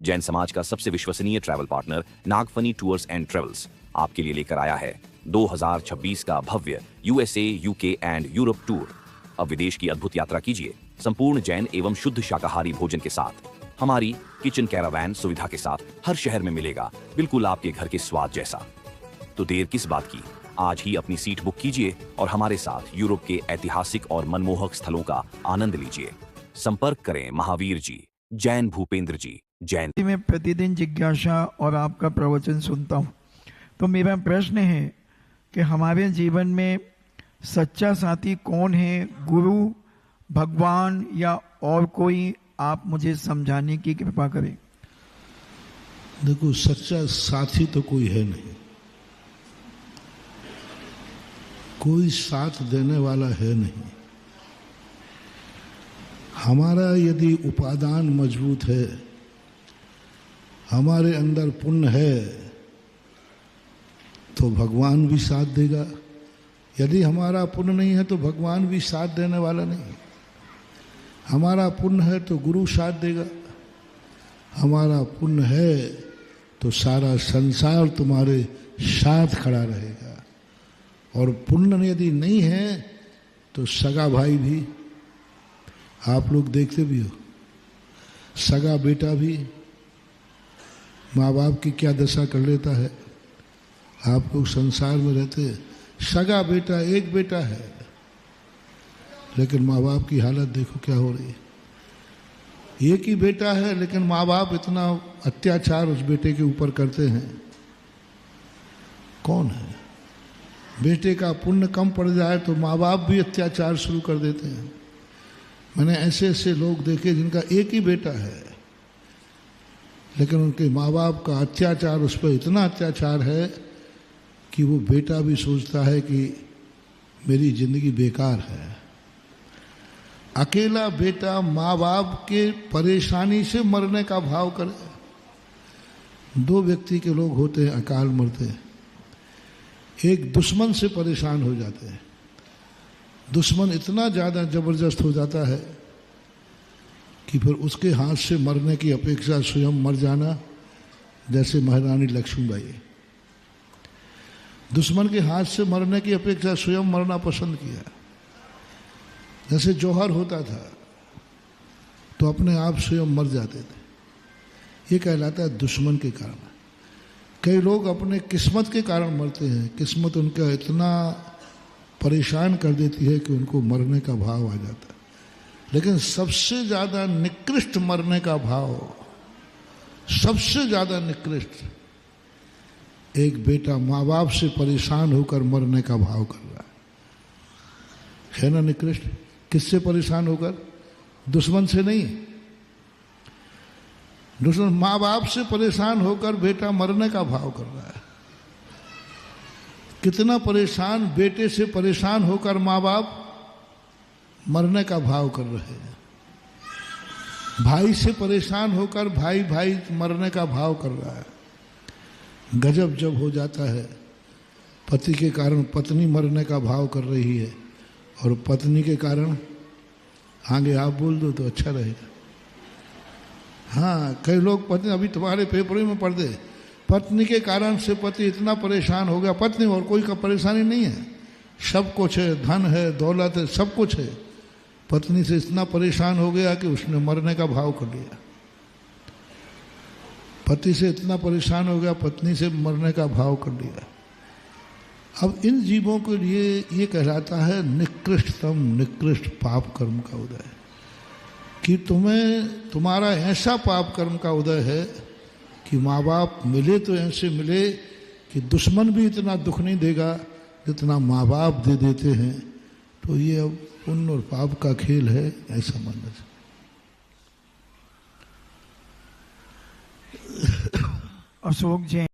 जैन समाज का सबसे विश्वसनीय travel partner Nagphani tours and travels आपके लिए लेकर आया है 2026 का भव्य USA, UK and Europe tour. अब विदेश की अद्भुत यात्रा कीजिए संपूर्ण जैन एवं शुद्ध शाकाहारी भोजन के साथ। हमारी किचन कैरावैन सुविधा के साथ हर शहर में मिलेगा, बिल्कुल आपके घर के स्वाद जैसा। तो देर किस बात की, आज ही अपनी सीट बुक कीजिए और हमारे साथ यूरोप के ऐतिहासिक और मनमोहक स्थलों का आनंद लीजिए। संपर्क करें महावीर जी, जैन भूपेंद्र जी, जैन। मैं प्रतिदिन जिज्ञासा और आपका प्रवचन सुनता हूँ, तो मेरा प्रश्न है कि हमारे जीवन में सच्चा साथी कौन है? गुरु, भगवान या और कोई? आप मुझे समझाने की कृपा करें। देखो, सच्चा साथी तो कोई है नहीं, कोई साथ देने वाला है नहीं। हमारा यदि उपादान मजबूत है, हमारे अंदर पुण्य है, तो भगवान भी साथ देगा। यदि हमारा पुण्य नहीं है तो भगवान भी साथ देने वाला नहीं। हमारा पुण्य है तो गुरु साथ देगा। हमारा पुण्य है तो सारा संसार तुम्हारे साथ खड़ा रहेगा। और पुण्य यदि नहीं है तो सगा भाई भी, आप लोग देखते भी हो, सगा बेटा भी माँ बाप की क्या दशा कर लेता है। आप लोग संसार में रहते, सगा बेटा, एक बेटा है, लेकिन माँ बाप की हालत देखो क्या हो रही है। एक ही बेटा है लेकिन माँ बाप इतना अत्याचार उस बेटे के ऊपर करते हैं। कौन है? बेटे का पुण्य कम पड़ जाए तो माँ बाप भी अत्याचार शुरू कर देते हैं। मैंने ऐसे ऐसे लोग देखे जिनका एक ही बेटा है, लेकिन उनके माँ बाप का अत्याचार, उस पर इतना अत्याचार है कि वो बेटा भी सोचता है कि मेरी जिंदगी बेकार है। अकेला बेटा माँ बाप के परेशानी से मरने का भाव करे। दो व्यक्ति के लोग होते हैं, अकाल मरते हैं। एक दुश्मन से परेशान हो जाते हैं। दुश्मन इतना ज़्यादा जबरदस्त हो जाता है कि फिर उसके हाथ से मरने की अपेक्षा स्वयं मर जाना, जैसे महारानी लक्ष्मीबाई, दुश्मन के हाथ से मरने की अपेक्षा स्वयं मरना पसंद किया। जैसे जौहर होता था तो अपने आप स्वयं मर जाते थे। ये कहलाता है दुश्मन के कारण। कई लोग अपने किस्मत के कारण मरते हैं। किस्मत उनका इतना परेशान कर देती है कि उनको मरने का भाव आ जाता है। लेकिन सबसे ज़्यादा निकृष्ट मरने का भाव, सबसे ज़्यादा निकृष्ट, एक बेटा माँ बाप से परेशान होकर मरने का भाव कर रहा है ना निकृष्ट? किससे परेशान होकर? दुश्मन से नहीं। दुश्मन माँ बाप से परेशान होकर बेटा मरने का भाव कर रहा है। कितना परेशान बेटे से परेशान होकर माँ बाप मरने का भाव कर रहे हैं। भाई से परेशान होकर भाई भाई मरने का भाव कर रहा है। गजब जब हो जाता है, पति के कारण पत्नी मरने का भाव कर रही है, और पत्नी के कारण, आगे आप बोल दो तो अच्छा रहेगा। हाँ, कई लोग पत्नी, अभी तुम्हारे पेपर में पढ़ दे, पत्नी के कारण से पति इतना परेशान हो गया। पत्नी और कोई का परेशानी नहीं है, सब कुछ है, धन है, दौलत है, सब कुछ है। पत्नी से इतना परेशान हो गया कि उसने मरने का भाव कर लिया। पति से इतना परेशान हो गया, पत्नी से मरने का भाव कर लिया। अब इन जीवों के लिए ये कहलाता है निकृष्टतम निकृष्ट पाप कर्म का उदय, कि तुम्हारा ऐसा पाप कर्म का उदय है कि माँ बाप मिले तो ऐसे मिले कि दुश्मन भी इतना दुख नहीं देगा जितना माँ बाप दे देते हैं। तो ये अब पुण्य और पाप का खेल है, ऐसा मानना चाहिए। अशोक जैन।